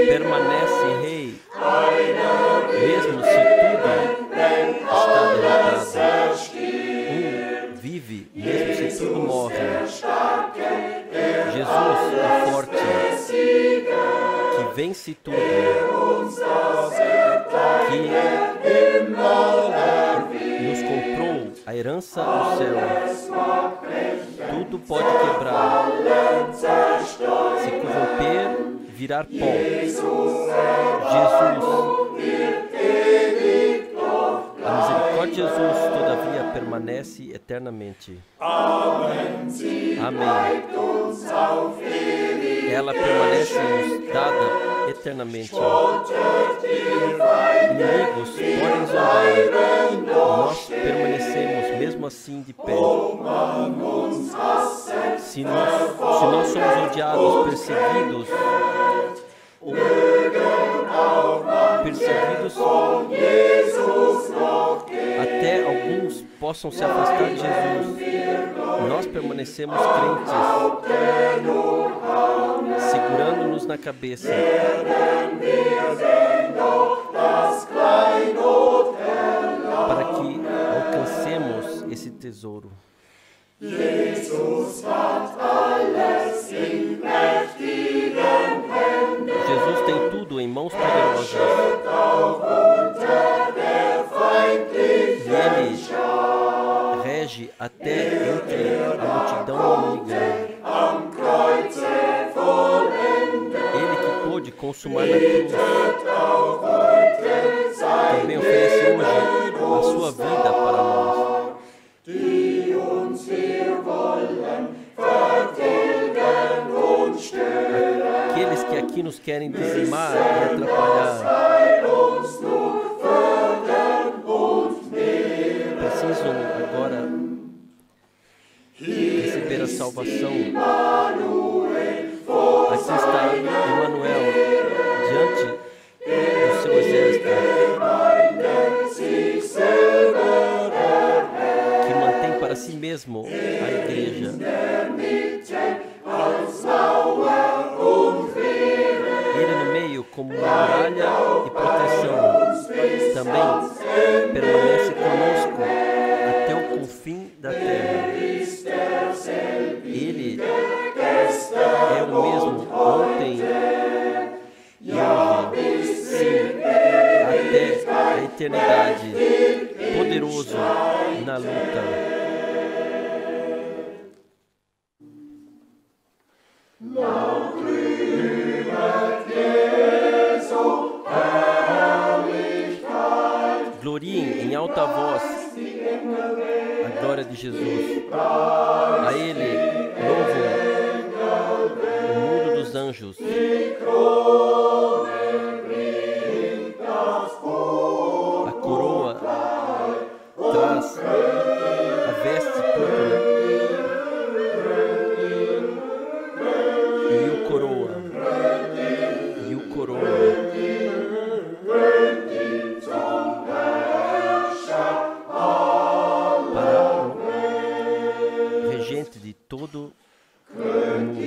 Permanece rei, mesmo se tudo está derrotado. Vive, mesmo se tudo morre. Jesus, o forte, que vence tudo, que nos comprou a herança do céu. Tudo pode quebrar, se corromper, virar pó. Jesus, a misericórdia de Jesus, todavia, permanece eternamente. Amém. Ela permanece-nos dada eternamente. Inimigos podem zombar, nós permanecemos mesmo assim de pé. Se nós somos odiados, perseguidos, até alguns possam se afastar de Jesus, nós permanecemos crentes, segurando-nos na cabeça, para que alcancemos esse tesouro. Jesus tem tudo em mãos poderosas. E Ele rege até entre a multidão inimiga. Ele que pôde consumar na cruz, também oferece hoje a sua vida para nós. Aqueles que aqui nos querem dizimar e atrapalhar precisam agora receber a salvação. Aqui está Emmanuel diante do seu exército, que mantém para si mesmo a igreja. Ele no meio como muralha e proteção, também permanece conosco até o confim da terra. Ele é o mesmo ontem e hoje, sim, até a eternidade, poderoso na luta. Gloriem em alta voz a glória de Jesus. A Ele louvam o mundo dos anjos. A coroa traz a veste púrpura e o coroa. De todo o mundo.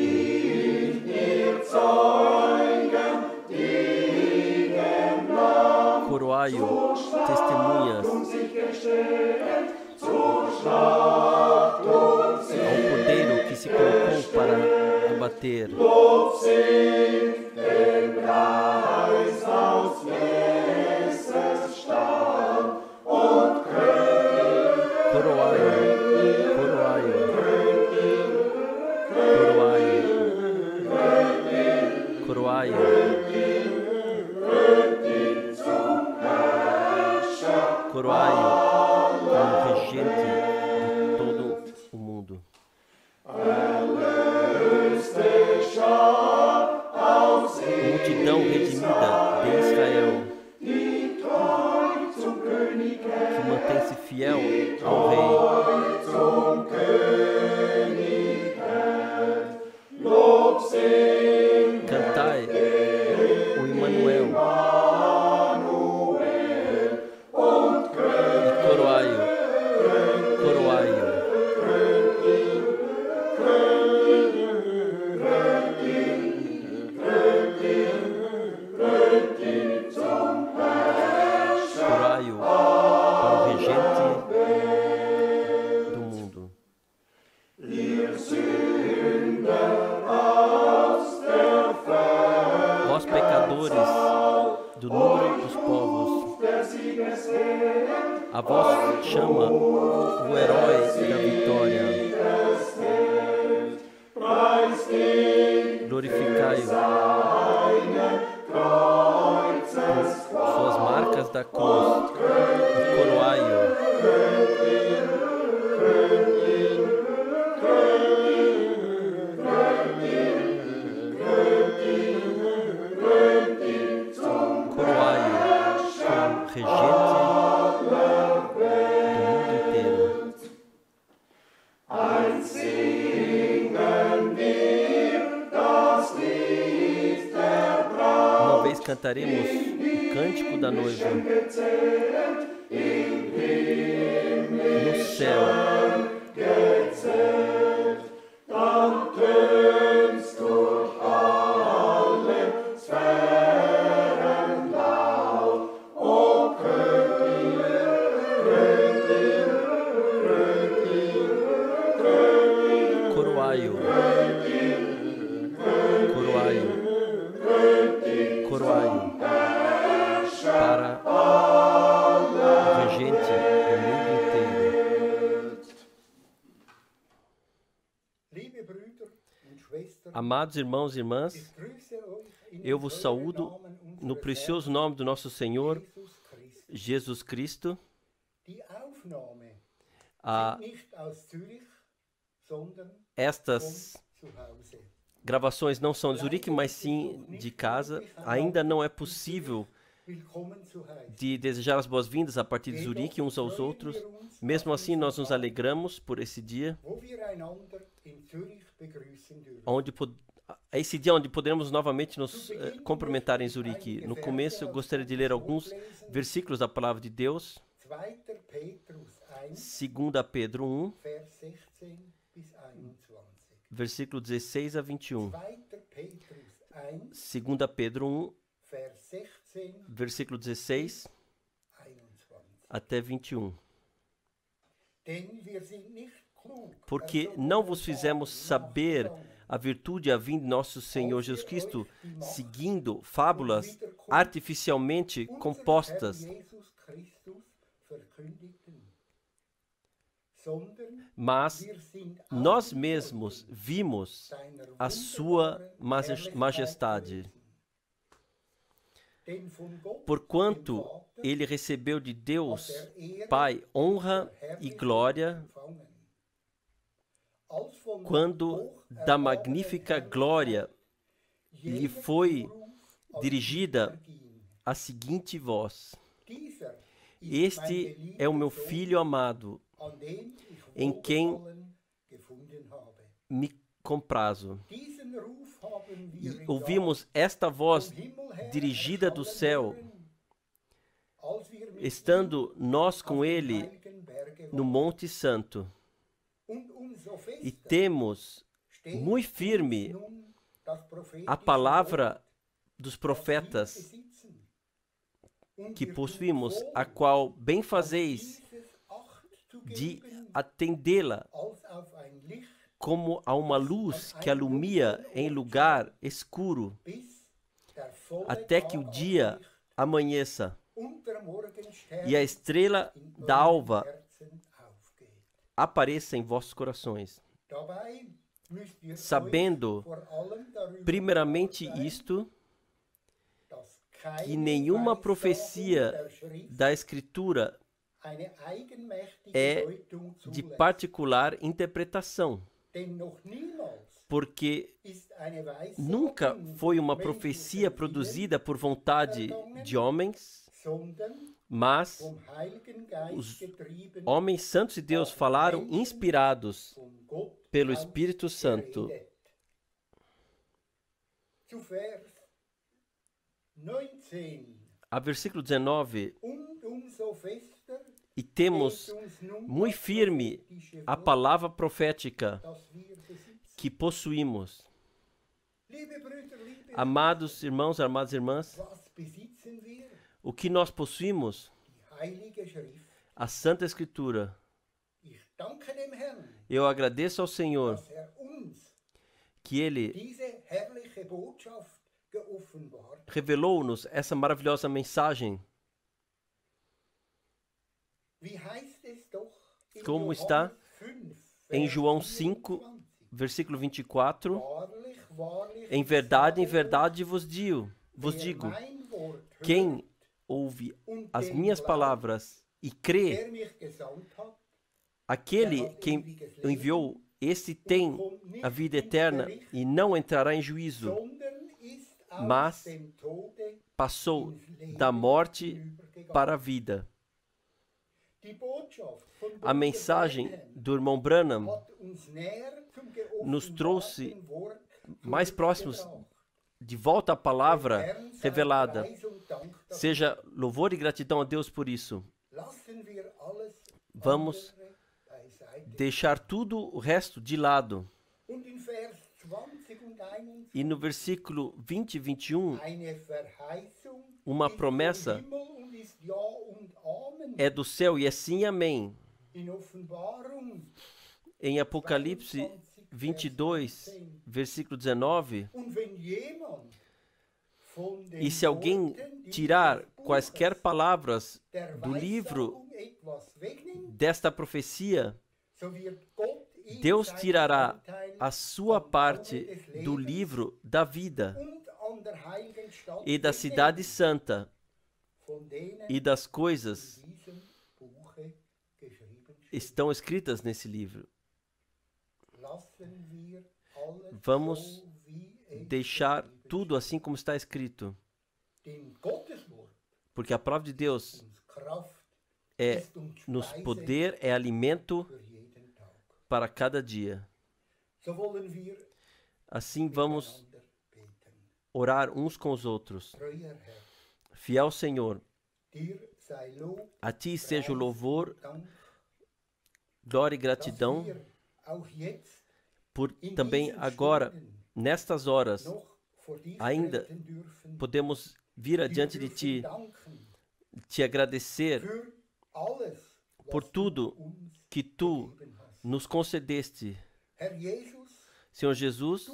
Coroai-o, testemunhas, ao Cordeiro que se colocou para abater. Coroai-o como regente de todo o mundo. A voz chama o herói da vitória. Glorificai-o por suas marcas da cruz e coroai-o. Coroai-o como regente do mundo inteiro. Uma vez cantaremos o cântico da noiva no céu. Coroai-o, coroai-o, coroai-o para o regente do mundo inteiro. Amados irmãos e irmãs, eu vos saúdo no precioso nome do nosso Senhor Jesus Cristo. Estas gravações não são de Zurique, mas sim de casa. Ainda não é possível de desejar as boas-vindas a partir de Zurique uns aos outros. Mesmo assim, nós nos alegramos por esse dia, esse dia onde poderemos novamente nos cumprimentar em Zurique. No começo, eu gostaria de ler alguns versículos da Palavra de Deus. 2 Pedro 1, versículo 16 a 21. 2 Pedro 1, versículo 16 até 21. Porque não vos fizemos saber a virtude e a vinda de nosso Senhor Jesus Cristo, seguindo fábulas artificialmente compostas, mas nós mesmos vimos a sua majestade. Porquanto ele recebeu de Deus, Pai, honra e glória, quando da magnífica glória lhe foi dirigida a seguinte voz: Este é o meu Filho amado, em quem me comprazo. E ouvimos esta voz dirigida do céu, estando nós com ele no Monte Santo. E temos muito firme a palavra dos profetas que possuímos, a qual bem fazeis de atendê-la como a uma luz que alumia em lugar escuro, até que o dia amanheça e a estrela da alva apareça em vossos corações. Sabendo, primeiramente isto, que nenhuma profecia da Escritura é de particular interpretação, porque nunca foi uma profecia produzida por vontade de homens, mas os homens santos de Deus falaram inspirados pelo Espírito Santo. A versículo 19, e temos muito firme a palavra profética que possuímos. Amados irmãos, amadas irmãs, o que nós possuímos? A Santa Escritura. Eu agradeço ao Senhor que Ele revelou-nos essa maravilhosa mensagem. Como está em João 5, versículo 24, em verdade vos digo, quem ouve as minhas palavras e crê, aquele que enviou, esse tem a vida eterna e não entrará em juízo, mas passou da morte para a vida. A mensagem do irmão Branham nos trouxe mais próximos de volta à palavra revelada. Seja louvor e gratidão a Deus por isso. Vamos deixar tudo o resto de lado. E no versículo 20 e 21, uma promessa é do céu e é sim e amém. Em Apocalipse 22, versículo 19, e se alguém tirar quaisquer palavras do livro desta profecia, Deus tirará a sua parte do livro da vida e da cidade santa e das coisas estão escritas nesse livro. Vamos deixar tudo assim como está escrito, porque a palavra de Deus nos poder, é alimento para cada dia. Assim vamos orar uns com os outros. Fiel Senhor, a Ti seja o louvor, glória e gratidão, por também agora, nestas horas, ainda podemos vir adiante de Ti, te agradecer por tudo que Tu nos concedeste. Senhor Jesus,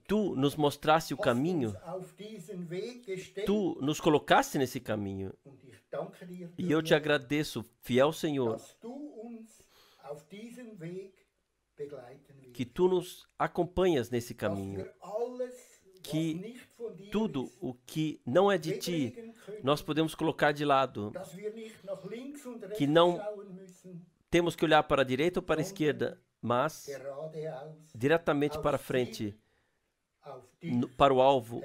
Tu nos mostraste o caminho, Tu nos colocaste nesse caminho. E eu te agradeço, fiel Senhor, que Tu nos acompanhas nesse caminho, que tudo o que não é de Ti, nós podemos colocar de lado, que não temos que olhar para a direita ou para a esquerda, mas diretamente para frente, para o alvo,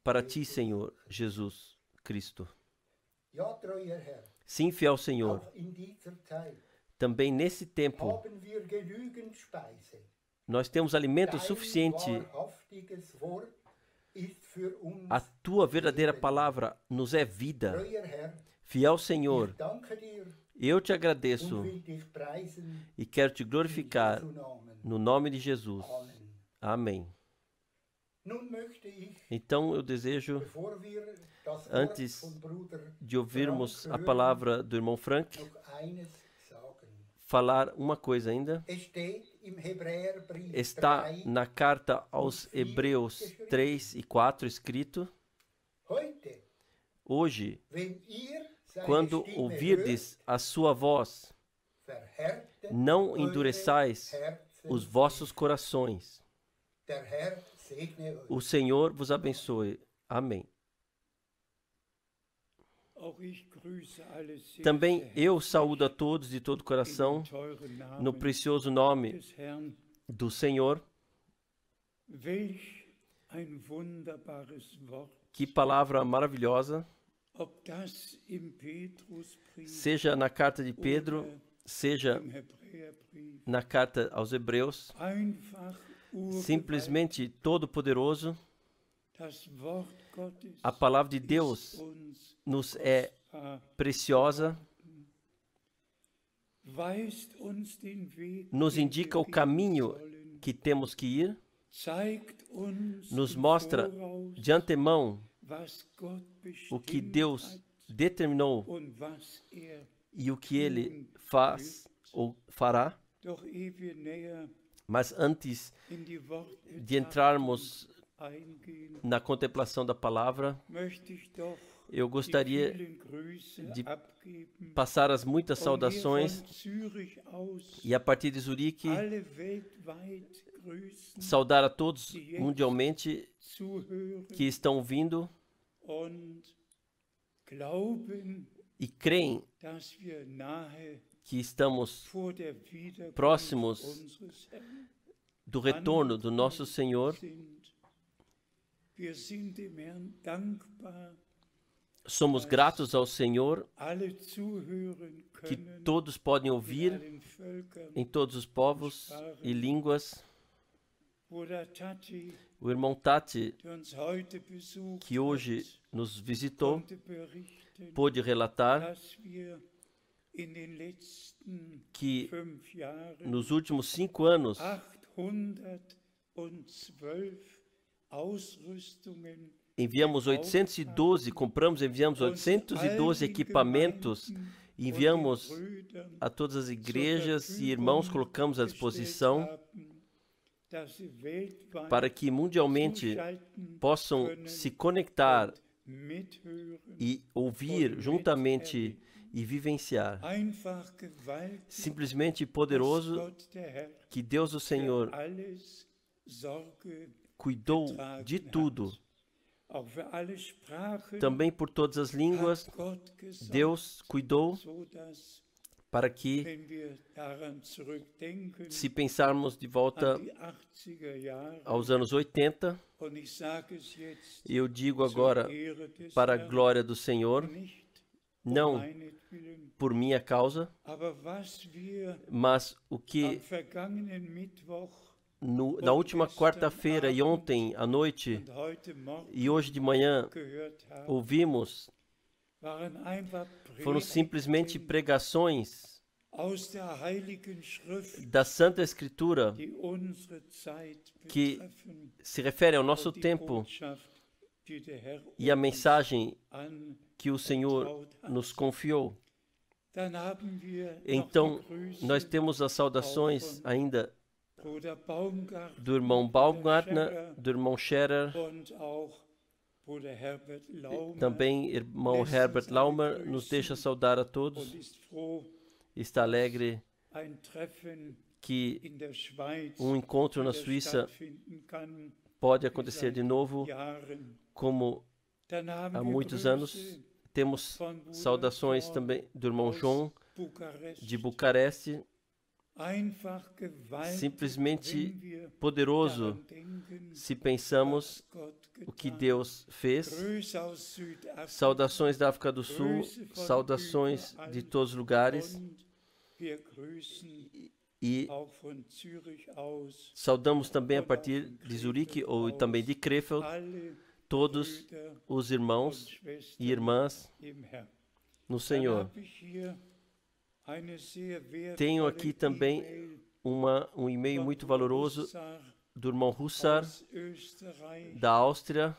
para Ti, Senhor Jesus Cristo. Sim, fiel Senhor, também nesse tempo, nós temos alimento suficiente. A Tua verdadeira palavra nos é vida. Fiel Senhor, eu te agradeço e quero te glorificar no nome de Jesus. Amém. Então eu desejo, antes de ouvirmos a palavra do irmão Frank, falar uma coisa ainda. Está na carta aos Hebreus 3 e 4 escrito: hoje, quando ouvirdes a sua voz, não endureçais os vossos corações. O Senhor vos abençoe. Amém. Também eu saúdo a todos de todo o coração, no precioso nome do Senhor. Que palavra maravilhosa! Seja na carta de Pedro, seja na carta aos Hebreus, simplesmente todo-poderoso, a palavra de Deus nos é preciosa, nos indica o caminho que temos que ir, nos mostra de antemão o que Deus determinou e o que Ele faz ou fará. Mas antes de entrarmos na contemplação da palavra, Eu gostaria de passar as muitas saudações e a partir de Zurique saudar a todos mundialmente que estão ouvindo e creem que estamos próximos do retorno do nosso Senhor. Somos gratos ao Senhor que todos podem ouvir em todos os povos e línguas. O irmão Tati, que hoje nos visitou, pôde relatar que nos últimos 5 anos enviamos 812 equipamentos, enviamos a todas as igrejas e irmãos, colocamos à disposição para que mundialmente possam se conectar e ouvir juntamente e vivenciar. Simplesmente poderoso que Deus, o Senhor, cuidou de tudo. Também por todas as línguas, Deus cuidou para que, se pensarmos de volta aos anos 80, eu digo agora para a glória do Senhor, não por minha causa, mas o que na última quarta-feira e ontem à noite e hoje de manhã ouvimos foram simplesmente pregações da Santa Escritura que se refere ao nosso tempo e a mensagem que o Senhor nos confiou. Então, nós temos as saudações ainda do irmão Baumgartner, do irmão Scherer, também irmão Herbert Laumer nos deixa saudar a todos. Está alegre que um encontro na Suíça pode acontecer de novo, como há muitos anos. Temos saudações também do irmão João, de Bucareste. Simplesmente poderoso se pensamos o que Deus fez. Saudações da África do Sul, saudações de todos os lugares. E saudamos também a partir de Zurique ou também de Krefeld todos os irmãos e irmãs no Senhor. Tenho aqui também um e-mail muito valoroso do irmão Hussar, da Áustria,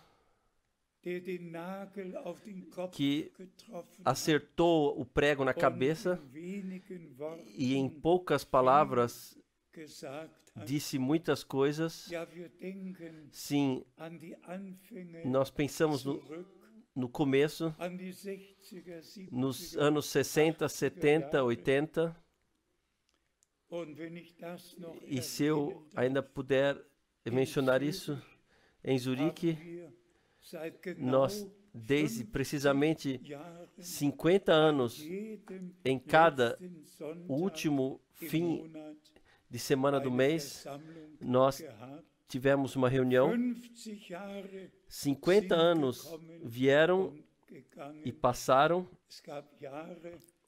que acertou o prego na cabeça e em poucas palavras disse muitas coisas. Sim, nós pensamos no começo, nos anos 60, 70, 80, e se eu ainda puder mencionar isso, em Zurique, nós, desde precisamente 50 anos, em cada último fim de semana do mês, nós tivemos uma reunião. 50 anos vieram e passaram.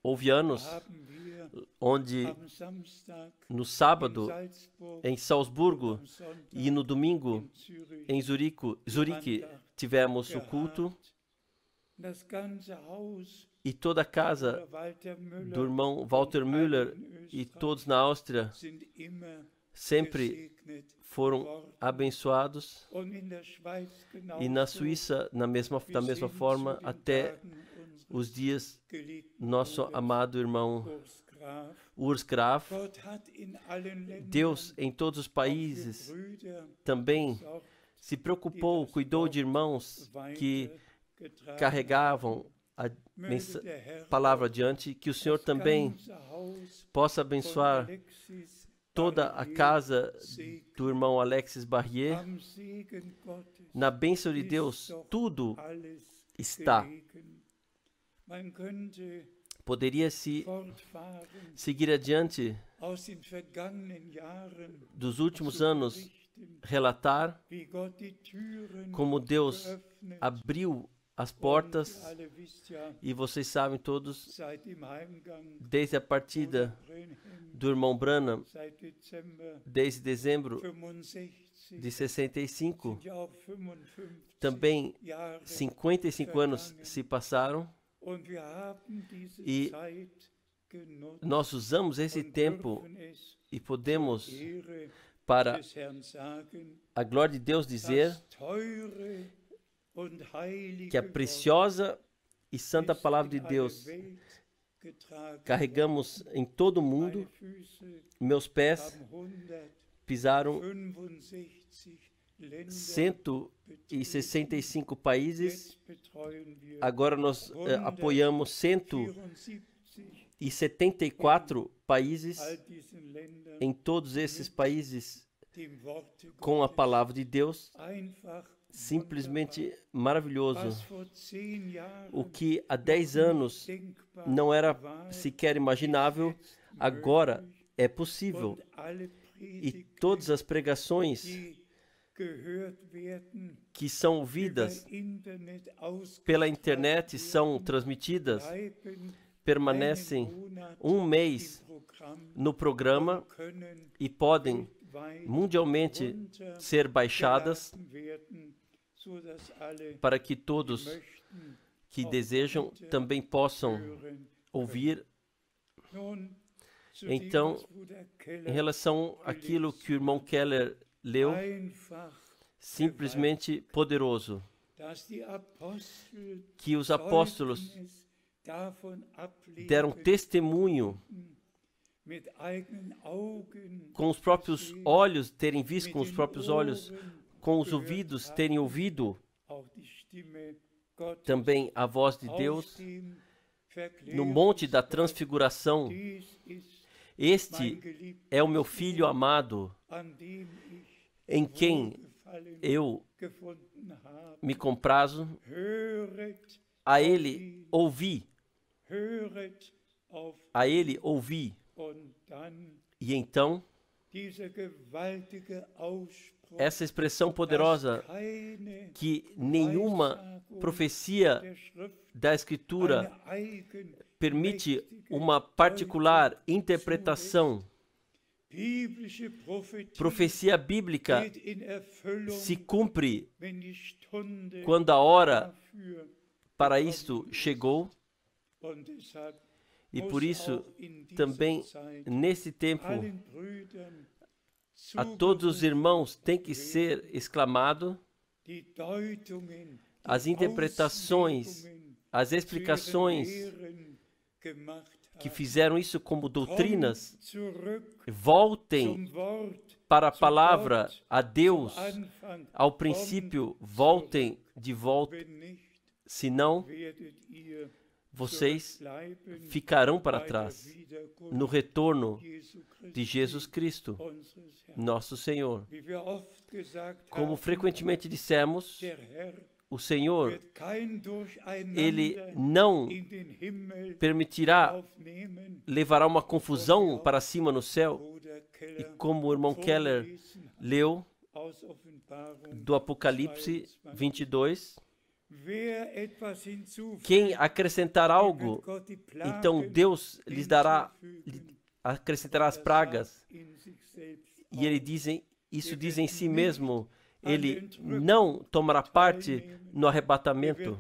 Houve anos onde no sábado em Salzburgo e no domingo em Zurique tivemos o culto, e toda a casa do irmão Walter Müller e todos na Áustria sempre foram abençoados, e na Suíça da mesma forma, até os dias nosso amado irmão Urs Graf. Deus em todos os países também se preocupou, cuidou de irmãos que carregavam a palavra adiante, que o Senhor também possa abençoar toda a casa do irmão Alexis Barrier. Na bênção de Deus, tudo está. Poderia-se seguir adiante dos últimos anos, relatar como Deus abriu as portas, e vocês sabem todos, desde a partida do irmão Branham, desde dezembro de 65, também 55 anos se passaram, e nós usamos esse tempo e podemos, para a glória de Deus, dizer que a preciosa e santa palavra de Deus carregamos em todo o mundo. Meus pés pisaram 165 países. Agora nós apoiamos 174 países, em todos esses países, com a palavra de Deus. Simplesmente maravilhoso. O que há 10 anos não era sequer imaginável, agora é possível. E todas as pregações que são ouvidas pela internet, são transmitidas, permanecem um mês no programa e podem mundialmente ser baixadas, para que todos que desejam também possam ouvir. Então, em relação àquilo que o irmão Keller leu, simplesmente poderoso, que os apóstolos deram testemunho com os próprios olhos, terem visto com os próprios olhos, com os ouvidos terem ouvido também a voz de Deus no Monte da Transfiguração. Este é o meu Filho amado, em quem eu me comprazo. A ele ouvi. A ele ouvi. E então, essa expressão poderosa, que nenhuma profecia da Escritura permite uma particular interpretação. Profecia bíblica se cumpre quando a hora para isto chegou. E por isso, também nesse tempo, a todos os irmãos tem que ser exclamado: as interpretações, as explicações que fizeram isso como doutrinas, voltem para a palavra, a Deus, ao princípio, voltem de volta, senão vocês ficarão para trás no retorno de Jesus Cristo, nosso Senhor. Como frequentemente dissemos, o Senhor, Ele não permitirá, levará uma confusão para cima no céu. E como o irmão Keller leu do Apocalipse 22, quem acrescentar algo, então Deus lhes dará, acrescentará as pragas. E ele isso diz em si mesmo, ele não tomará parte no arrebatamento.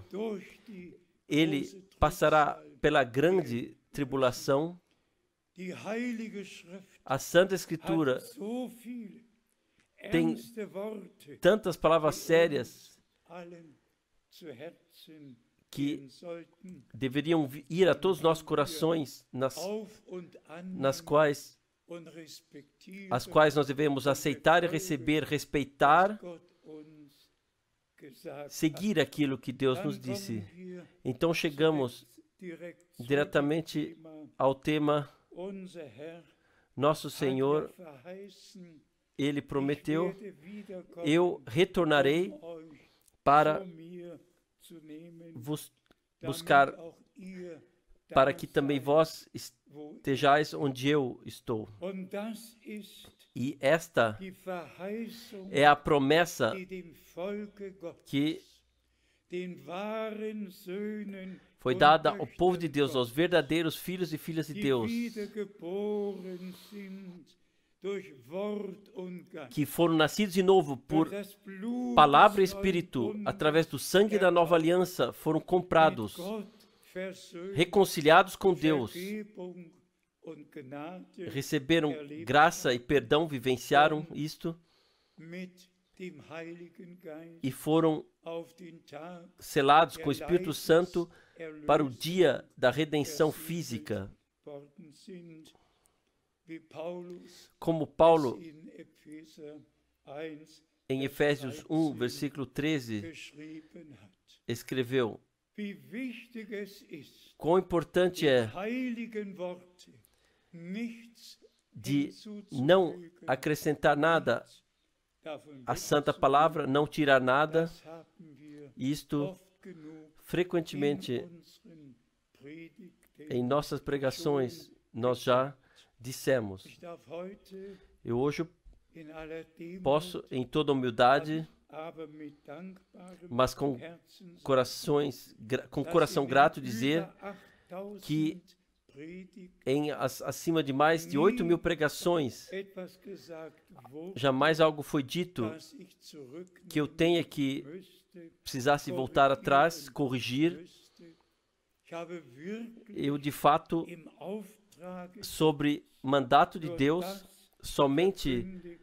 Ele passará pela grande tribulação. A Santa Escritura tem tantas palavras sérias que deveriam ir a todos os nossos corações, as quais nós devemos aceitar e receber, respeitar seguir aquilo que Deus nos disse. Então chegamos diretamente ao tema. Nosso Senhor, Ele prometeu: eu retornarei para vos buscar, para que também vós estejais onde eu estou. E esta é a promessa que foi dada ao povo de Deus, aos verdadeiros filhos e filhas de Deus, que foram nascidos de novo por palavra e espírito, através do sangue da nova aliança, foram comprados, reconciliados com Deus, receberam graça e perdão, vivenciaram isto e foram selados com o Espírito Santo para o dia da redenção física. Como Paulo, em Efésios 1, versículo 13, escreveu: quão importante é de não acrescentar nada à santa palavra, não tirar nada. Isto, frequentemente, em nossas pregações, nós já dissemos. Eu hoje posso, em toda humildade, mas com coração grato, dizer que acima de mais de 8.000 pregações, jamais algo foi dito que eu tenha que precisasse voltar atrás, corrigir. Eu, de fato, sobre mandato de Deus, somente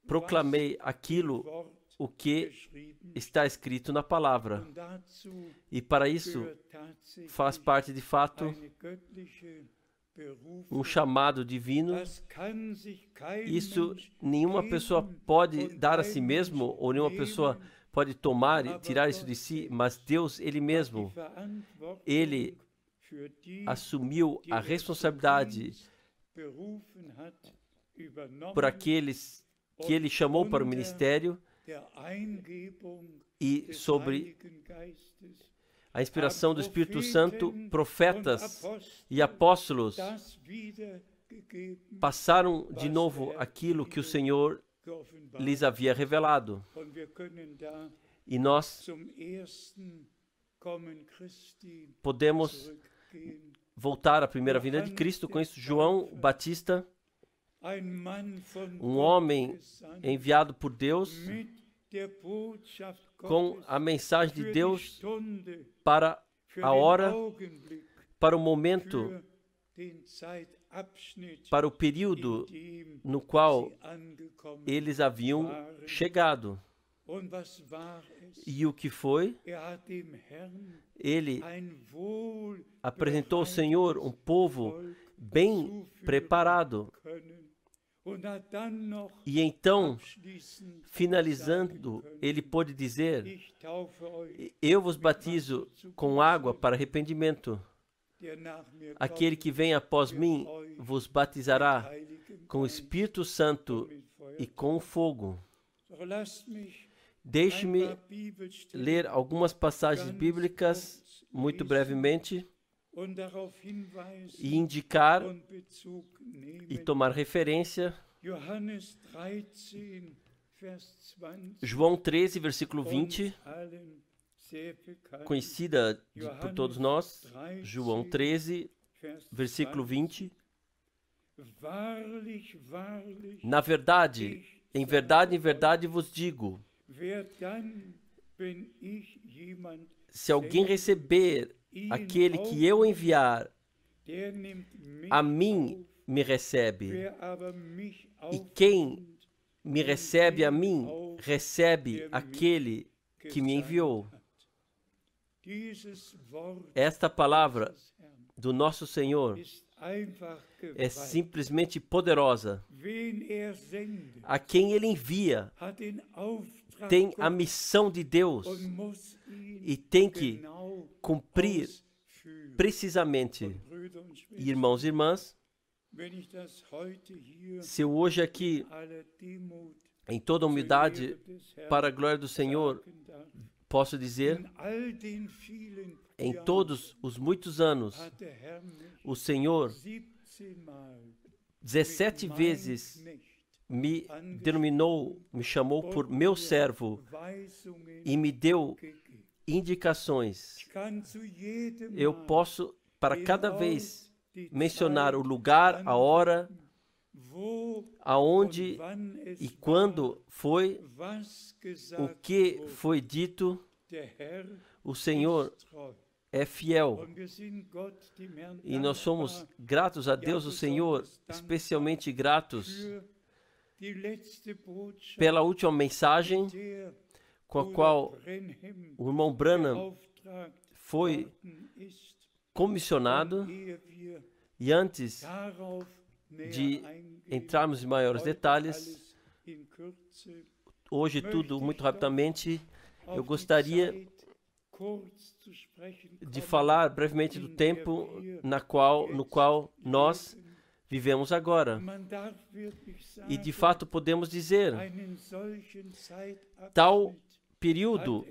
proclamei aquilo o que está escrito na palavra. E para isso faz parte, de fato, um chamado divino. Isso nenhuma pessoa pode dar a si mesmo, ou nenhuma pessoa pode tomar e tirar isso de si, mas Deus, Ele mesmo, Ele assumiu a responsabilidade por aqueles que Ele chamou para o ministério, e sobre a inspiração do Espírito Santo, profetas e apóstolos passaram de novo aquilo que o Senhor lhes havia revelado. E nós podemos voltar à primeira vinda de Cristo com isso. João Batista, um homem enviado por Deus com a mensagem de Deus para a hora, para o momento, para o período no qual eles haviam chegado. E o que foi? Ele apresentou ao Senhor um povo bem preparado. E então, finalizando, ele pôde dizer: eu vos batizo com água para arrependimento. Aquele que vem após mim vos batizará com o Espírito Santo e com fogo. Deixe-me ler algumas passagens bíblicas muito brevemente e indicar e tomar referência. João 13, versículo 20, conhecida por todos nós. João 13, versículo 20. Na verdade, em verdade vos digo, se alguém receber aquele que eu enviar, a mim me recebe. E quem me recebe a mim, recebe aquele que me enviou. Esta palavra do nosso Senhor é simplesmente poderosa. A quem Ele envia tem a missão de Deus e tem que cumprir precisamente. Irmãos e irmãs, se eu hoje aqui, em toda humildade, para a glória do Senhor, posso dizer, em todos os muitos anos, o Senhor 17 vezes me denominou, me chamou por meu servo e me deu indicações. Eu posso, para cada vez, mencionar o lugar, a hora, aonde e quando foi, o que foi dito. O Senhor é fiel. E nós somos gratos a Deus, o Senhor, especialmente gratos pela última mensagem com a qual o irmão Branham foi comissionado. E antes de entrarmos em maiores detalhes, hoje tudo muito rapidamente, eu gostaria de falar brevemente do tempo no qual nós vivemos agora. E de fato podemos dizer, tal período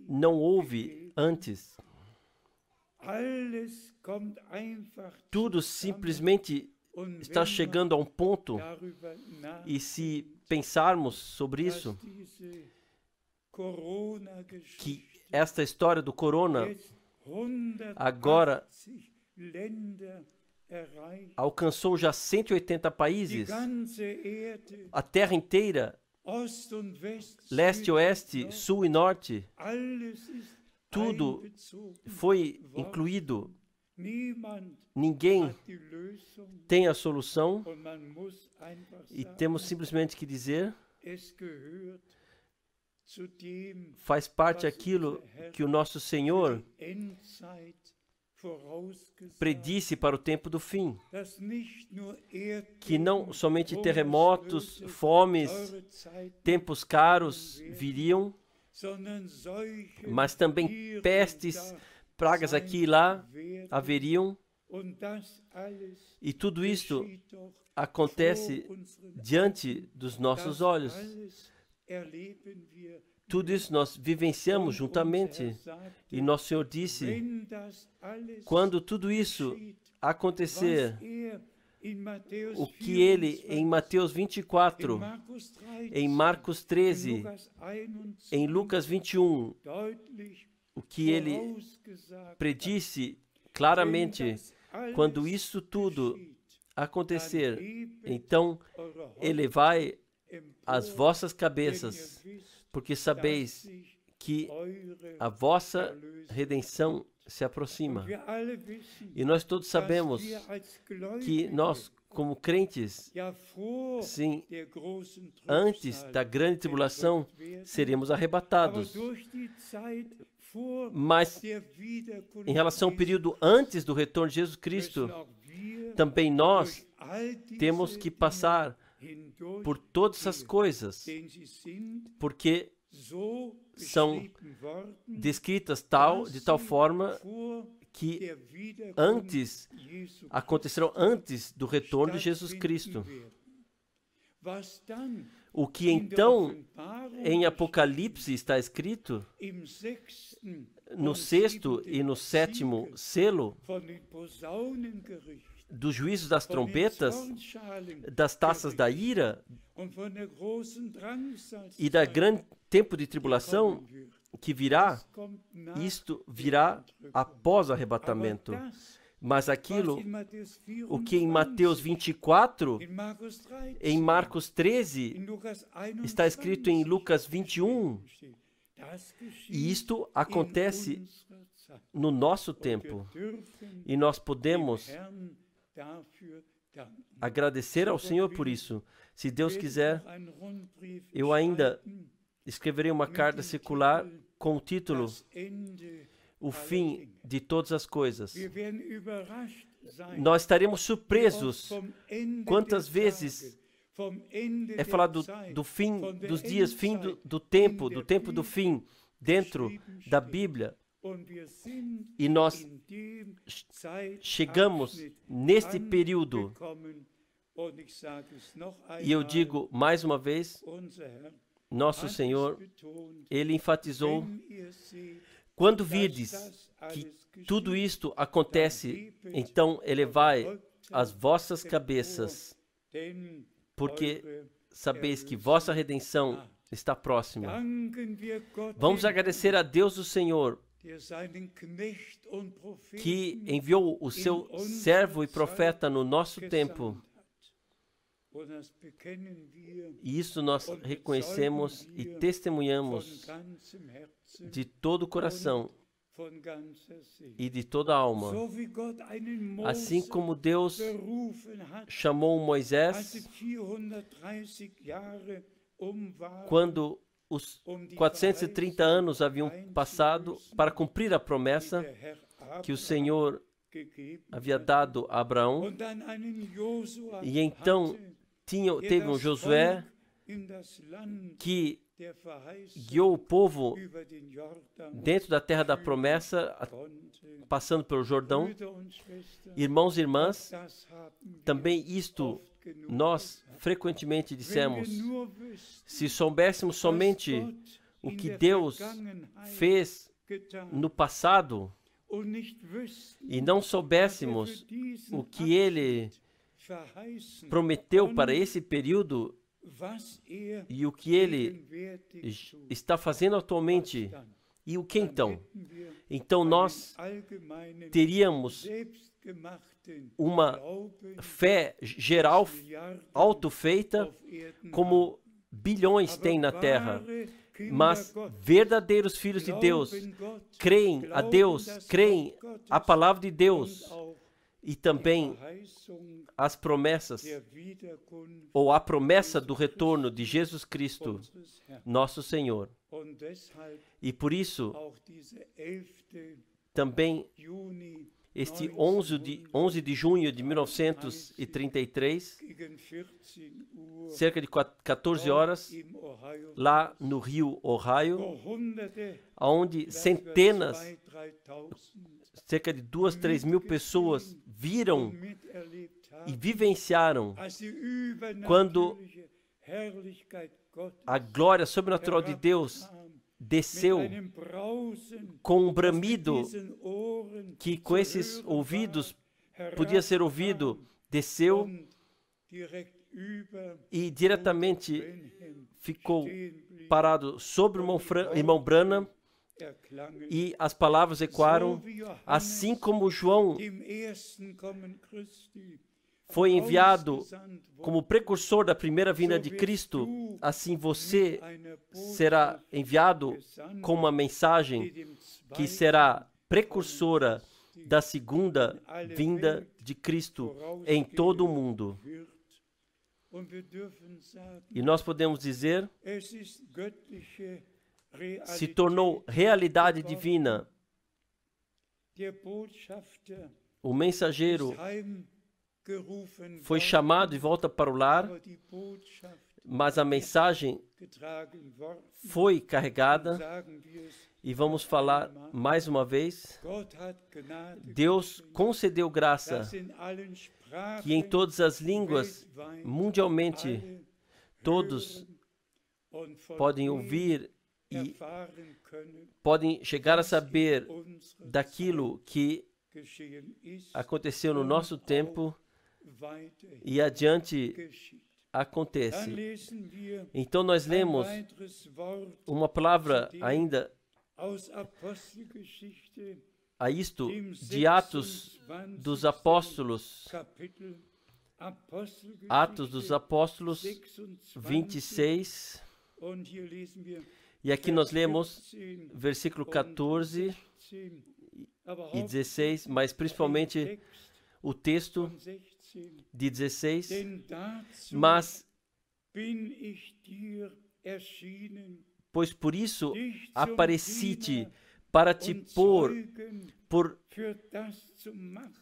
não houve antes. Tudo simplesmente está chegando a um ponto, e se pensarmos sobre isso, que esta história do corona agora alcançou já 180 países, a terra inteira, leste, oeste, sul e norte, tudo foi incluído. Ninguém tem a solução e temos simplesmente que dizer, faz parte daquilo que o nosso Senhor predisse para o tempo do fim, que não somente terremotos, fomes, tempos caros viriam, mas também pestes, pragas aqui e lá haveriam, e tudo isso acontece diante dos nossos olhos. Tudo isso nós vivenciamos juntamente. E nosso Senhor disse, quando tudo isso acontecer, o que Ele, em Mateus 24, em Marcos 13, em Lucas 21, o que Ele predisse claramente, quando isso tudo acontecer, então elevai as vossas cabeças, porque sabeis que a vossa redenção se aproxima. E nós todos sabemos que nós, como crentes, sim, antes da grande tribulação, seremos arrebatados. Mas, em relação ao período antes do retorno de Jesus Cristo, também nós temos que passar por todas essas coisas, porque são descritas de tal forma que acontecerão antes do retorno de Jesus Cristo. O que então em Apocalipse está escrito, no sexto e no sétimo selo, dos juízos das trombetas, das taças da ira e da grande tempo de tribulação que virá, isto virá após o arrebatamento. Mas aquilo, o que em Mateus 24, em Marcos 13, está escrito em Lucas 21, e isto acontece no nosso tempo. E nós podemos agradecer ao Senhor por isso. Se Deus quiser, eu ainda escreverei uma carta circular com o título O Fim de Todas as Coisas. Nós estaremos surpresos quantas vezes é falar do fim dos dias, fim do tempo do fim, dentro da Bíblia. E nós chegamos neste período. E eu digo mais uma vez, nosso Senhor, Ele enfatizou: quando virdes que tudo isto acontece, então elevai as vossas cabeças, porque sabeis que vossa redenção está próxima. Vamos agradecer a Deus, o Senhor, que enviou o seu servo e profeta no nosso tempo. E isso nós reconhecemos e testemunhamos de todo o coração e de toda a alma. Assim como Deus chamou Moisés quando os 430 anos haviam passado para cumprir a promessa que o Senhor havia dado a Abraão. E então teve um Josué que guiou o povo dentro da terra da promessa, passando pelo Jordão. Irmãos e irmãs, também isto nós frequentemente dissemos: se soubéssemos somente o que Deus fez no passado e não soubéssemos o que Ele prometeu para esse período e o que Ele está fazendo atualmente, e o que então? Então nós teríamos uma fé geral, autofeita, como bilhões têm na Terra. Mas verdadeiros filhos de Deus creem a Deus, creem a palavra de Deus e também as promessas, ou a promessa do retorno de Jesus Cristo, nosso Senhor. E por isso, também, este 11 de junho de 1933, cerca de 14 horas, lá no rio Ohio, onde centenas, cerca de 2.000 a 3.000 pessoas viram e vivenciaram quando a glória sobrenatural de Deus desceu com um bramido que com esses ouvidos podia ser ouvido, desceu e diretamente ficou parado sobre o irmão Branham, e as palavras ecoaram: assim como João foi enviado como precursor da primeira vinda de Cristo, assim você será enviado com uma mensagem que será precursora da segunda vinda de Cristo em todo o mundo. E nós podemos dizer, se tornou realidade divina. O mensageiro foi chamado de volta para o lar, mas a mensagem foi carregada. E vamos falar mais uma vez: Deus concedeu graça que em todas as línguas, mundialmente, todos podem ouvir e podem chegar a saber daquilo que aconteceu no nosso tempo e adiante acontece. Então nós lemos uma palavra ainda a isto de Atos dos Apóstolos, Atos dos Apóstolos 26, e aqui nós lemos versículo 14 e 16, mas principalmente o texto de 16, mas pois por isso apareci-te para te pôr por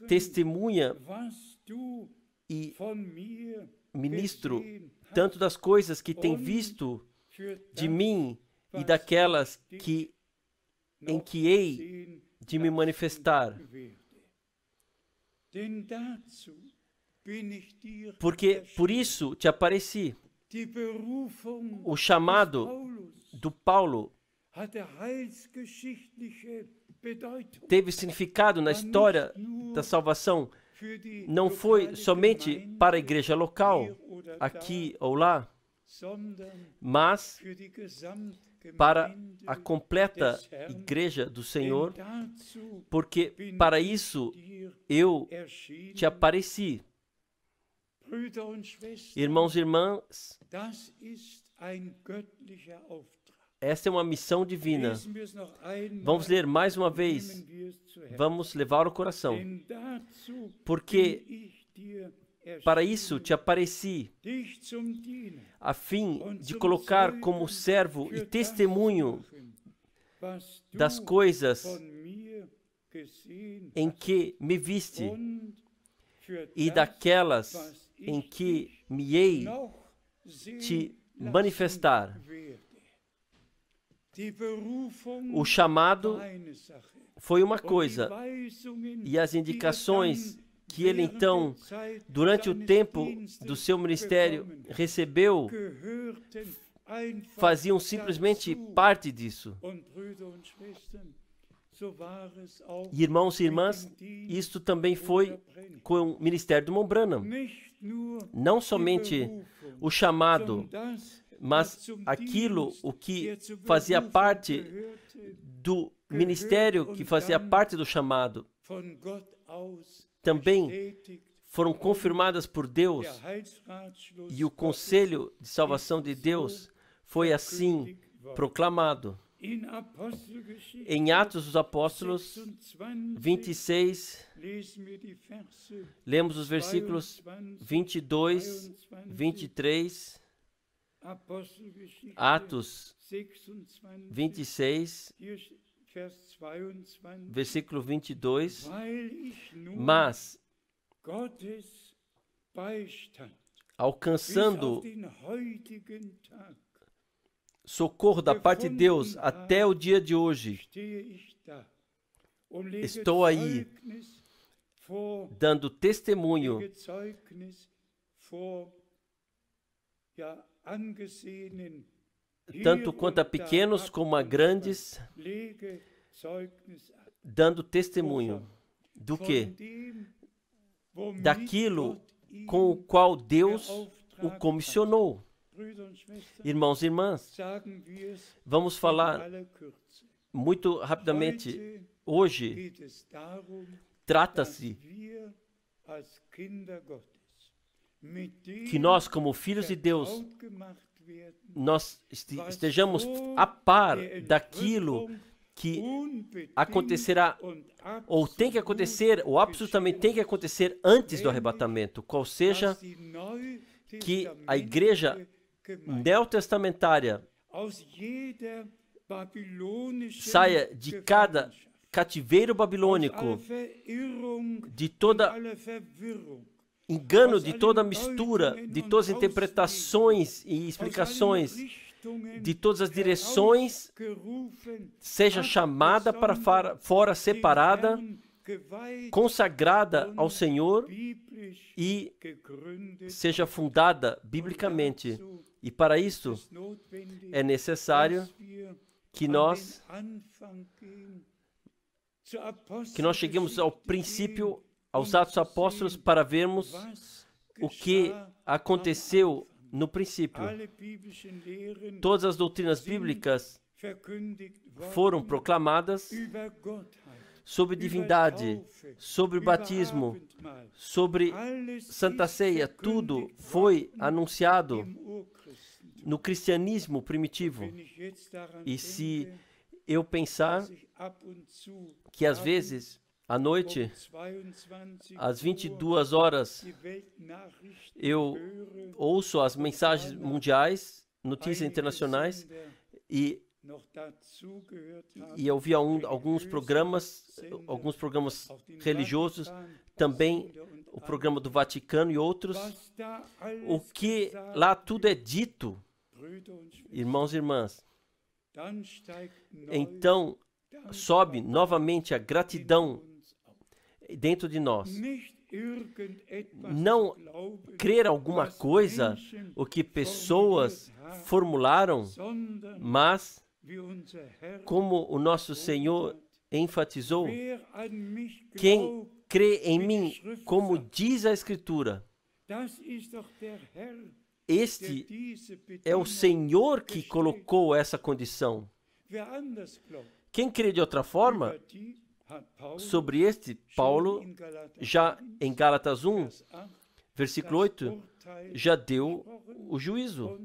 testemunha e ministro tanto das coisas que tem visto de mim e daquelas em que hei de me manifestar. Porque por isso te apareci. O chamado do Paulo teve significado na história da salvação. Não foi somente para a igreja local, aqui ou lá, mas para a completa igreja do Senhor, porque para isso eu te apareci. Irmãos e irmãs, esta é uma missão divina. Vamos ler mais uma vez. Vamos levar ao coração. Porque para isso te apareci, a fim de colocar como servo e testemunho das coisas em que me viste e daquelas em que me hei te manifestar. O chamado foi uma coisa, e as indicações que ele então, durante o tempo do seu ministério, recebeu, faziam simplesmente parte disso. Irmãos e irmãs, isto também foi com o ministério do irmão Branham. Não somente o chamado, mas aquilo o que fazia parte do ministério, que fazia parte do chamado, também foram confirmadas por Deus, e o conselho de salvação de Deus foi assim proclamado. Em Atos dos Apóstolos 26, lemos os versículos 22, 23, Atos 26, versículo 22, mas alcançando socorro da parte de Deus até o dia de hoje, estou aí dando testemunho tanto quanto a pequenos como a grandes, dando testemunho do que? Daquilo com o qual Deus o comissionou. Irmãos e irmãs, vamos falar muito rapidamente. Hoje, trata-se que nós, como filhos de Deus, nós estejamos a par daquilo que acontecerá, ou tem que acontecer, ou absolutamente tem que acontecer antes do arrebatamento, qual seja que a igreja neotestamentária saia de cada cativeiro babilônico, de toda engano, de toda mistura, de todas as interpretações e explicações, de todas as direções, seja chamada para fora, separada, consagrada ao Senhor e seja fundada biblicamente. E para isso é necessário que nós cheguemos ao princípio, aos Atos Apóstolos, para vermos o que aconteceu no princípio. Todas as doutrinas bíblicas foram proclamadas sobre divindade, sobre batismo, sobre Santa Ceia. Tudo foi anunciado no cristianismo primitivo. E se eu pensar que às vezes, à noite, às 22 horas, eu ouço as mensagens mundiais, notícias internacionais, e E eu vi alguns programas religiosos, também o programa do Vaticano e outros, o que lá tudo é dito, irmãos e irmãs. Então, sobe novamente a gratidão dentro de nós. Não crer alguma coisa, o que pessoas formularam, mas como o nosso Senhor enfatizou, quem crê em mim, como diz a Escritura, este é o Senhor que colocou essa condição. Quem crê de outra forma, sobre este, Paulo, já em Gálatas 1, versículo 8, já deu o juízo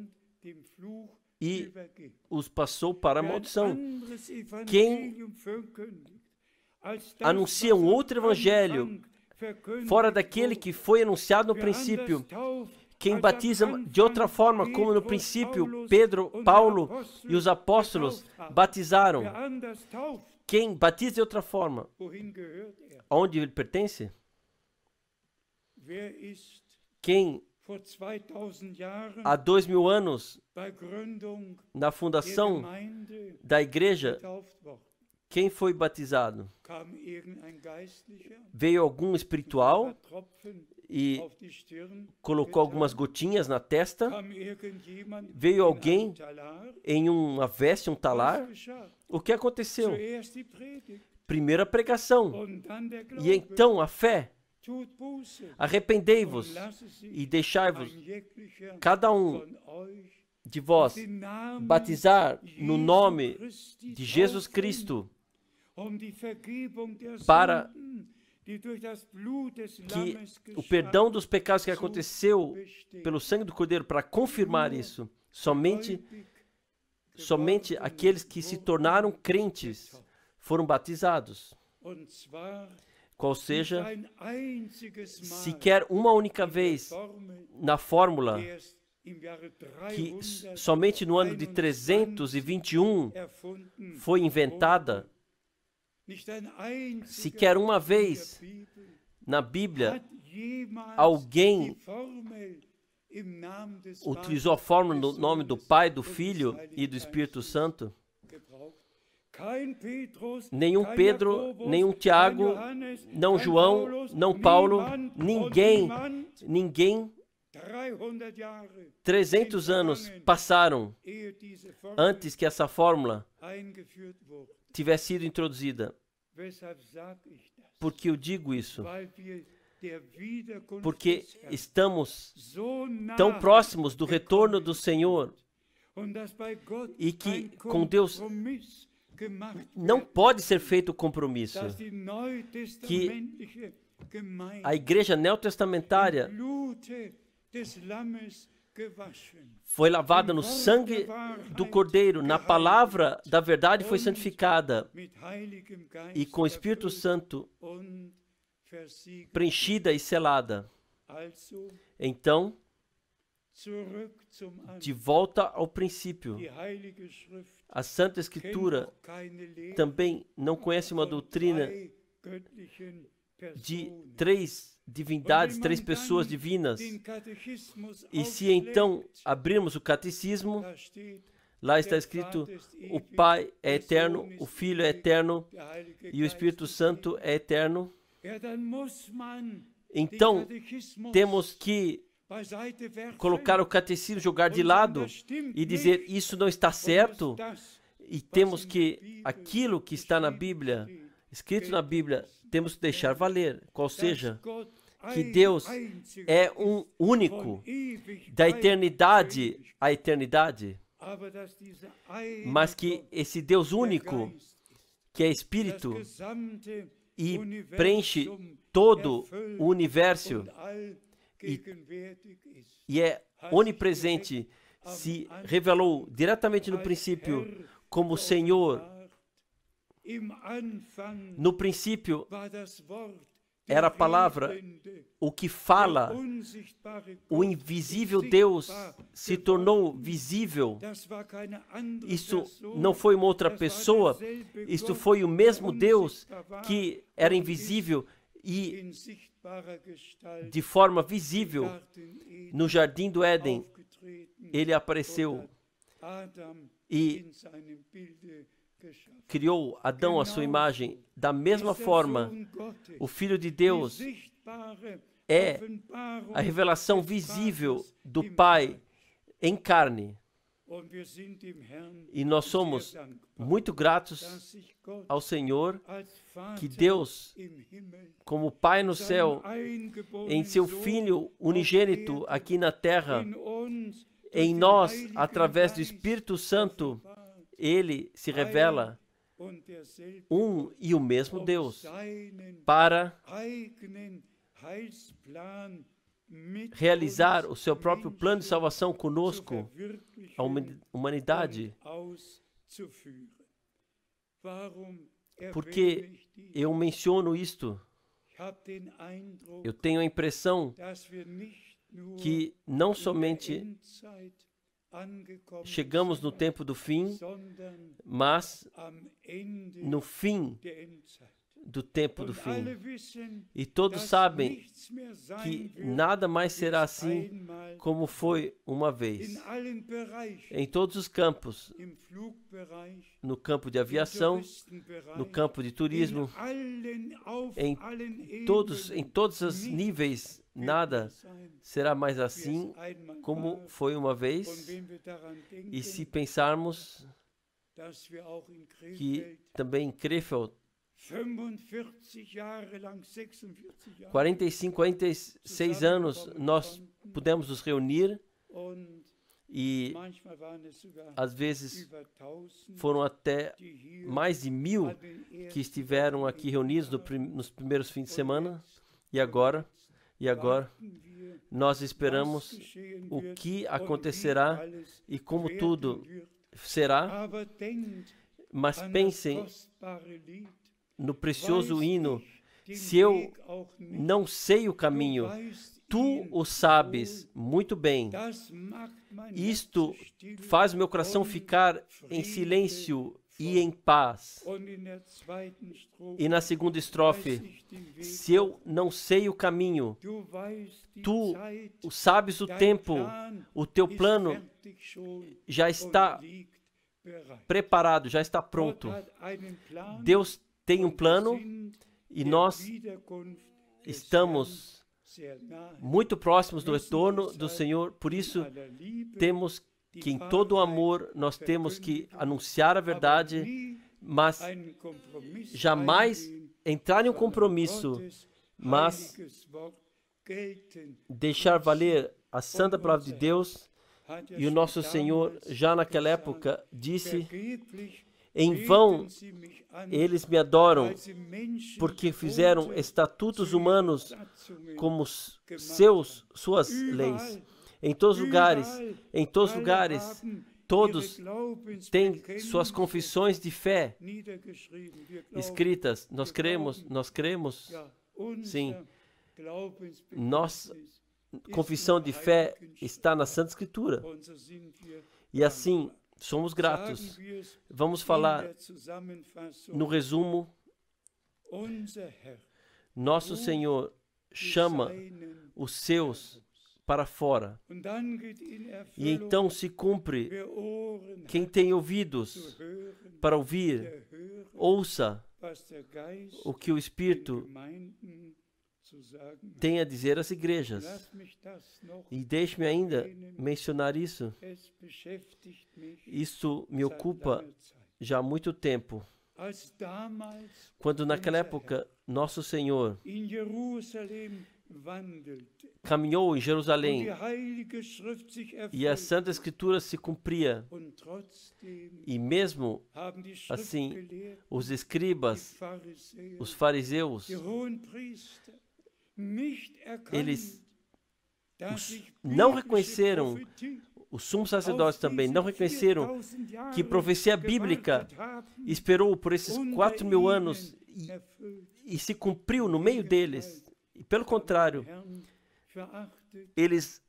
e os passou para a maldição. Quem anuncia um outro evangelho, fora daquele que foi anunciado no princípio, quem batiza de outra forma, como no princípio Pedro, Paulo e os apóstolos batizaram, quem batiza de outra forma, aonde ele pertence? Quem há 2000 anos, na fundação da igreja, quem foi batizado? Veio algum espiritual e colocou algumas gotinhas na testa? Veio alguém em uma veste, um talar? O que aconteceu? Primeira pregação. E então a fé. Arrependei-vos e deixai-vos, cada um de vós, batizar no nome de Jesus Cristo, para que o perdão dos pecados que aconteceu pelo sangue do Cordeiro, para confirmar isso, somente aqueles que se tornaram crentes foram batizados. Qual seja, sequer uma única vez na fórmula, que somente no ano de 321 foi inventada, sequer uma vez na Bíblia alguém utilizou a fórmula no nome do Pai, do Filho e do Espírito Santo. Nenhum Pedro, nenhum Tiago, não João, não Paulo, ninguém. 300 anos passaram antes que essa fórmula tivesse sido introduzida. Por que eu digo isso? Porque estamos tão próximos do retorno do Senhor e que com Deus não pode ser feito compromisso que a igreja neotestamentária foi lavada no sangue do Cordeiro, na palavra da verdade foi santificada e com o Espírito Santo preenchida e selada. Então, de volta ao princípio, a Santa Escritura também não conhece uma doutrina de três divindades, três pessoas divinas. E se então abrirmos o catecismo, lá está escrito: o Pai é eterno, o Filho é eterno e o Espírito Santo é eterno. Então, temos que colocar o catecismo, jogar de lado e dizer: isso não está certo. E temos que, aquilo que está na Bíblia, escrito na Bíblia, temos que deixar valer. Qual seja, que Deus é um único, da eternidade à eternidade, mas que esse Deus único, que é Espírito e preenche todo o universo e é onipresente, se revelou diretamente no princípio como Senhor. No princípio era a palavra, o que fala, o invisível Deus se tornou visível. Isso não foi uma outra pessoa, isso foi o mesmo Deus que era invisível e de forma visível no jardim do Éden. Ele apareceu e criou Adão à sua imagem. Da mesma forma, o Filho de Deus é a revelação visível do Pai em carne. E nós somos muito gratos ao Senhor que Deus, como Pai no céu, em seu Filho unigênito aqui na terra, em nós, através do Espírito Santo, Ele se revela um e o mesmo Deus para realizar o seu próprio plano de salvação conosco, a humanidade. Por que eu menciono isto? Eu tenho a impressão que não somente chegamos no tempo do fim, mas no fim do tempo do fim. E todos sabem que nada mais será assim como foi uma vez. Em todos os campos, no campo de aviação, no campo de turismo, em todos os níveis, nada será mais assim como foi uma vez. E se pensarmos que também em Krefeld, 45, 46 anos nós pudemos nos reunir e às vezes foram até mais de 1000 que estiveram aqui reunidos nos primeiros fins de semana. E agora nós esperamos o que acontecerá e como tudo será. Mas pensem no precioso hino: se eu não sei o caminho, tu o sabes muito bem. Isto faz meu coração ficar em silêncio e em paz. E na segunda estrofe: se eu não sei o caminho, tu sabes o tempo, o teu plano já está preparado, já está pronto. Deus tem um plano e nós estamos muito próximos do retorno do Senhor. Por isso, temos que, em todo o amor, nós temos que anunciar a verdade, mas jamais entrar em um compromisso, mas deixar valer a santa palavra de Deus. E o nosso Senhor, já naquela época, disse: em vão eles me adoram, porque fizeram estatutos humanos como suas leis. Em todos os lugares, todos têm suas confissões de fé escritas. Nós cremos, sim. Nossa confissão de fé está na Santa Escritura. E assim, somos gratos. Vamos falar no resumo. Nosso Senhor chama os seus para fora. E então se cumpre. Quem tem ouvidos para ouvir, ouça o que o Espírito tem a dizer às igrejas. E deixe-me ainda mencionar isso. Isso me ocupa já há muito tempo. Quando naquela época nosso Senhor caminhou em Jerusalém e a Santa Escritura se cumpria, e mesmo assim os escribas, os fariseus, eles não reconheceram, os sumos sacerdotes também não reconheceram que profecia bíblica esperou por esses 4.000 anos e se cumpriu no meio deles. E, pelo contrário, eles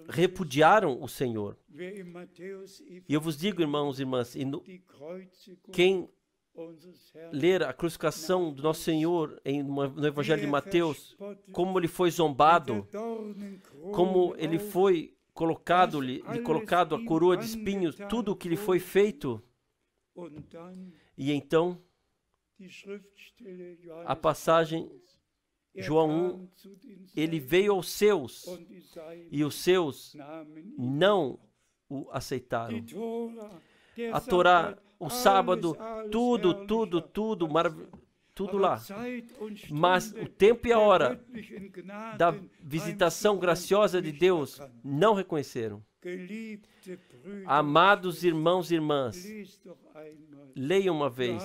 repudiaram o Senhor. E eu vos digo, irmãos e irmãs, quem ler a crucificação do nosso Senhor no Evangelho de Mateus, como ele foi zombado, como ele foi colocado a coroa de espinhos, tudo o que lhe foi feito. E então, a passagem, João 1, ele veio aos seus, e os seus não o aceitaram. A Torá, o sábado, tudo lá. Mas o tempo e a hora da visitação graciosa de Deus não reconheceram. Amados irmãos e irmãs, leiam uma vez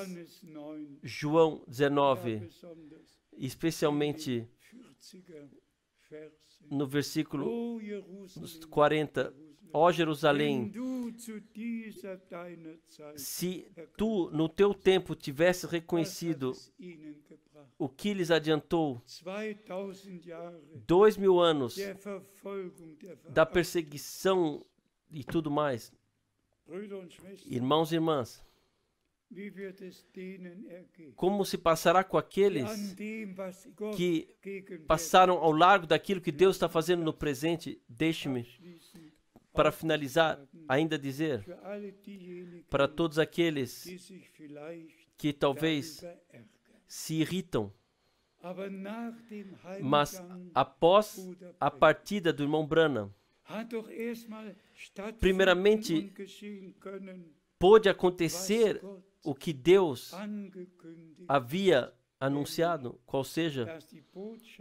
João 19, especialmente no versículo 40. Ó Jerusalém, se tu no teu tempo tivesse reconhecido o que lhes adiantou 2000 anos da perseguição e tudo mais, irmãos e irmãs, como se passará com aqueles que passaram ao largo daquilo que Deus está fazendo no presente? Deixe-me, para finalizar, ainda dizer, para todos aqueles que talvez se irritam, mas após a partida do irmão Branham, primeiramente pôde acontecer o que Deus havia anunciado, qual seja,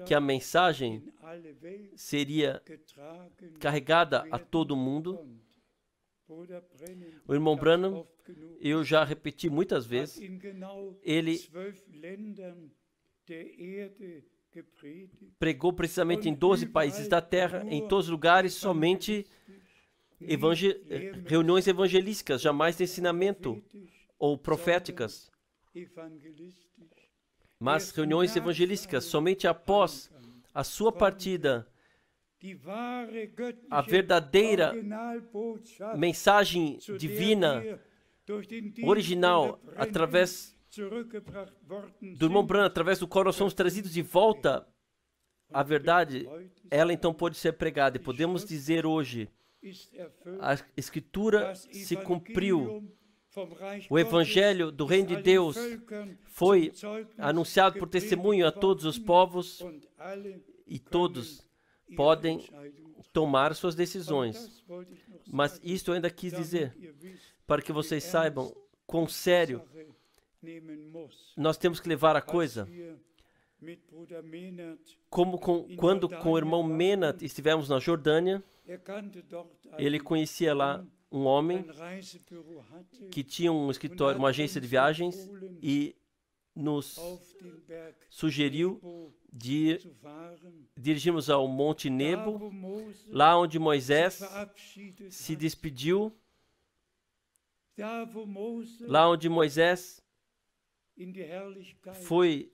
que a mensagem seria carregada a todo mundo. O irmão Branham, eu já repeti muitas vezes, ele pregou precisamente em 12 países da terra, em todos os lugares, somente reuniões evangelísticas, jamais de ensinamento ou proféticas, mas reuniões evangelísticas. Somente após a sua partida, a verdadeira mensagem divina, original, através do irmão Branham, através do qual nós somos trazidos de volta à verdade, ela então pode ser pregada. E podemos dizer hoje, a Escritura se cumpriu. O Evangelho do Reino de Deus foi anunciado por testemunho a todos os povos e todos podem tomar suas decisões. Mas isto eu ainda quis dizer, para que vocês saibam quão sério nós temos que levar a coisa. Como quando com o irmão Menat estivemos na Jordânia, ele conhecia lá um homem que tinha um escritório, uma agência de viagens, e nos sugeriu de dirigirmos ao Monte Nebo, lá onde Moisés se despediu, lá onde Moisés foi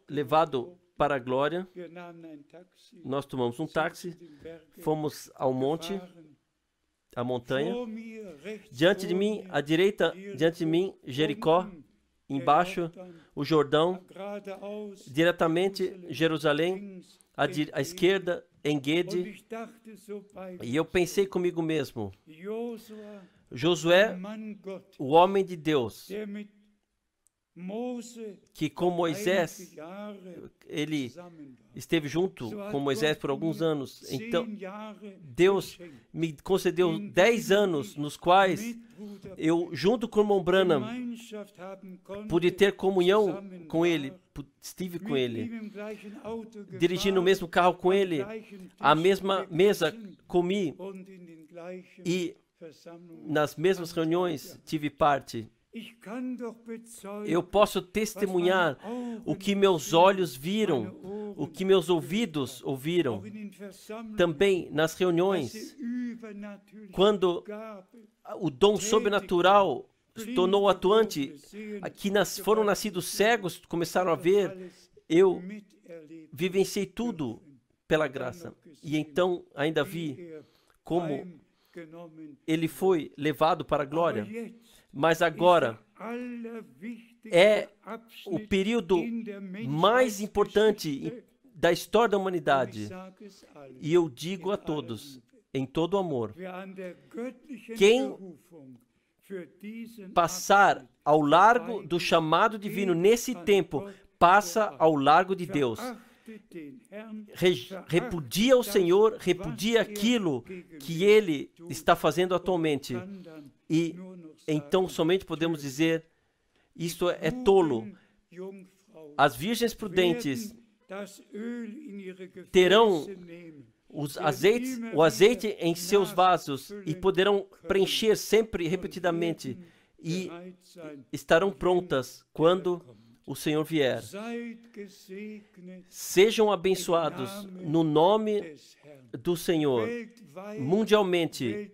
levado para a glória. Nós tomamos um táxi, fomos ao monte, a montanha. Diante de mim, à direita, diante de mim, Jericó. Embaixo, o Jordão. Diretamente, Jerusalém. À esquerda, En-Gedi. E eu pensei comigo mesmo, Josué, o homem de Deus, que com Moisés, ele esteve junto com Moisés por alguns anos. Então, Deus me concedeu 10 anos nos quais eu, junto com o irmão Branham, pude ter comunhão com ele, estive com ele, dirigindo o mesmo carro com ele, a mesma mesa comi e nas mesmas reuniões tive parte. Eu posso testemunhar o que meus olhos viram, o que meus ouvidos ouviram. Também nas reuniões, quando o dom sobrenatural se tornou atuante, que foram nascidos cegos, começaram a ver. Eu vivenciei tudo pela graça. E então ainda vi como ele foi levado para a glória. Mas agora é o período mais importante da história da humanidade. E eu digo a todos, em todo amor, quem passar ao largo do chamado divino nesse tempo, passa ao largo de Deus. Repudia o Senhor, repudia aquilo que Ele está fazendo atualmente. E então somente podemos dizer, isto é tolo. As virgens prudentes terão o azeite em seus vasos e poderão preencher sempre repetidamente e estarão prontas quando o Senhor vier. Sejam abençoados no nome do Senhor, mundialmente.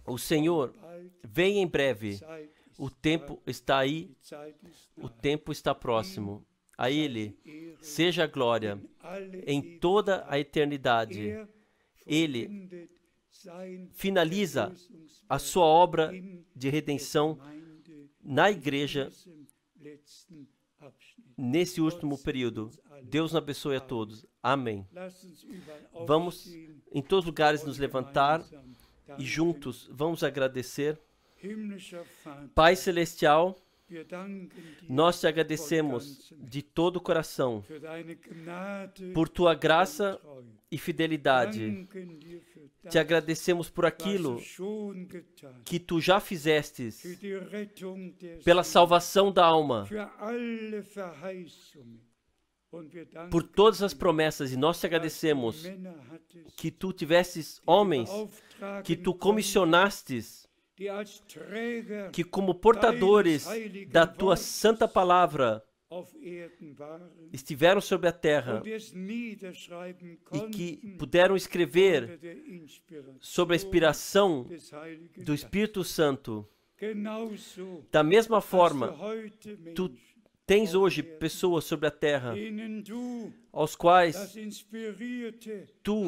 O Senhor vem em breve. O tempo está aí, o tempo está próximo. A Ele seja a glória em toda a eternidade. Ele finaliza a sua obra de redenção na igreja nesse último período. Deus abençoe a todos. Amém. Vamos em todos os lugares nos levantar e juntos vamos agradecer. Pai Celestial, nós te agradecemos de todo o coração por tua graça e fidelidade. Te agradecemos por aquilo que tu já fizestes, pela salvação da alma, por todas as promessas, e nós te agradecemos que tu tivesses homens, que tu comissionastes, que como portadores da tua santa palavra estiveram sobre a terra e que puderam escrever sobre a inspiração do Espírito Santo. Da mesma forma, tu tens hoje pessoas sobre a terra aos quais tu,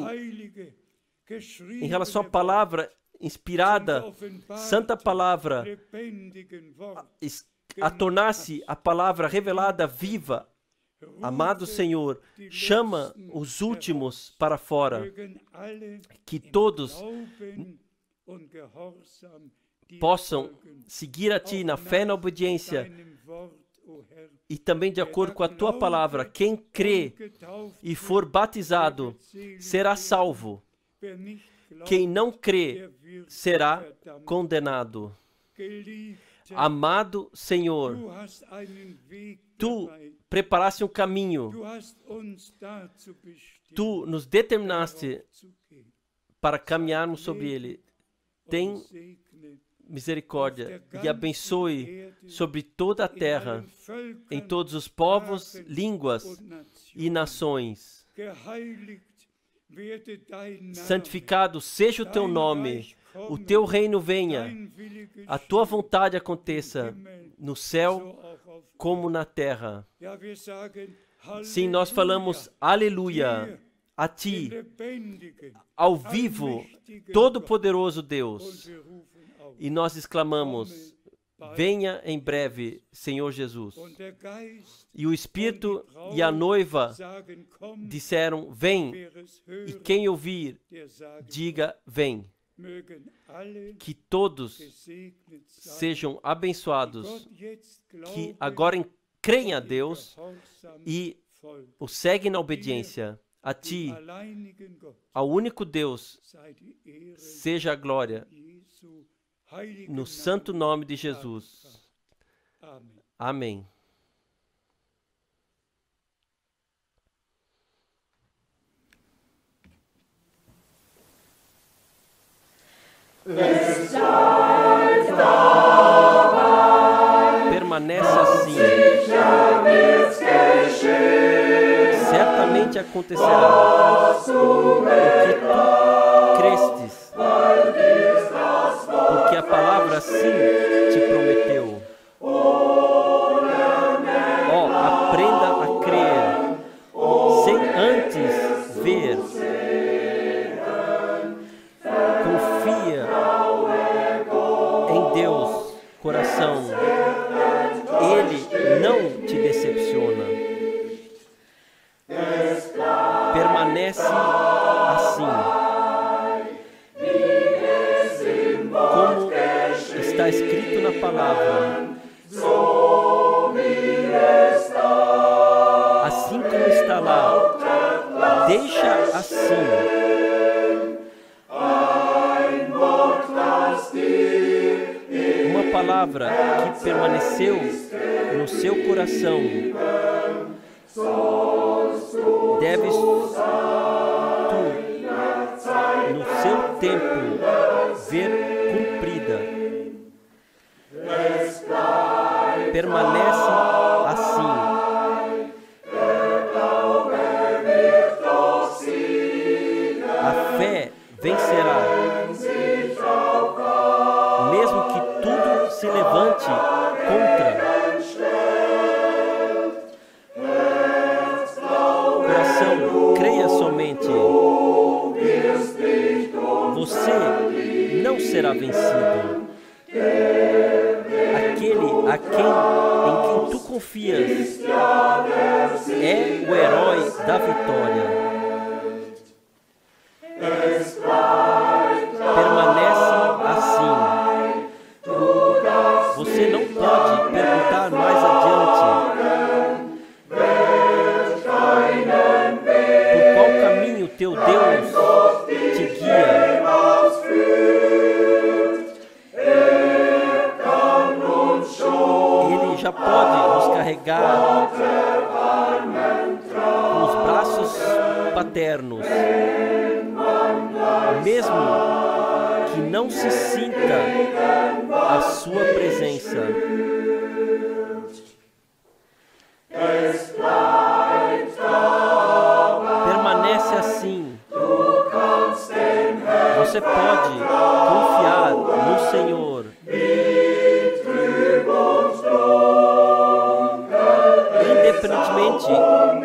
em relação à palavra inspirada, santa palavra, a tornar-se a palavra revelada viva. Amado Senhor, chama os últimos para fora, que todos possam seguir a Ti na fé e na obediência, e também de acordo com a Tua palavra. Quem crê e for batizado será salvo. Quem não crê será condenado. Amado Senhor, tu preparaste um caminho, tu nos determinaste para caminharmos sobre ele. Tem misericórdia e abençoe sobre toda a terra, em todos os povos, línguas e nações. Santificado seja o teu nome, o teu reino venha, a tua vontade aconteça, no céu como na terra. Sim, nós falamos aleluia a ti, ao vivo, todo-poderoso Deus. E nós exclamamos, venha em breve, Senhor Jesus. E o Espírito e a noiva disseram, vem. E quem ouvir, diga, vem. Que todos sejam abençoados, que agora creem a Deus e o seguem na obediência. A ti, ao único Deus, seja a glória, no santo nome de Jesus. Amém. Permanece assim. Certamente acontecerá o que tu crestes, porque a coração. Ele não te decepciona. Permanece assim. Como está escrito na palavra. Assim como está lá. Deixa assim. Uma palavra que permaneceu no seu coração. Deves tu, no seu tempo, ver cumprida. Permanece assim. A fé vencerá. Mesmo que tudo se levante contra. Coração, creia somente. Você não será vencido. Aquele em quem tu confias é o herói da vitória. Permanece assim. Você não pode perguntar mais adiante. Por qual caminho teu Deus te guia? Ele já pode nos carregar com os braços paternos. Mesmo que não se sinta a sua presença. Permanece assim. Você pode confiar no Senhor. Independentemente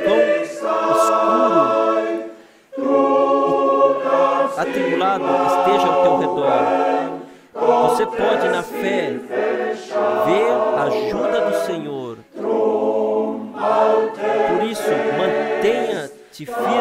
quão escuro atribulado esteja ao teu redor, você pode na fé ver a ajuda do Senhor. Por isso, mantenha-te firme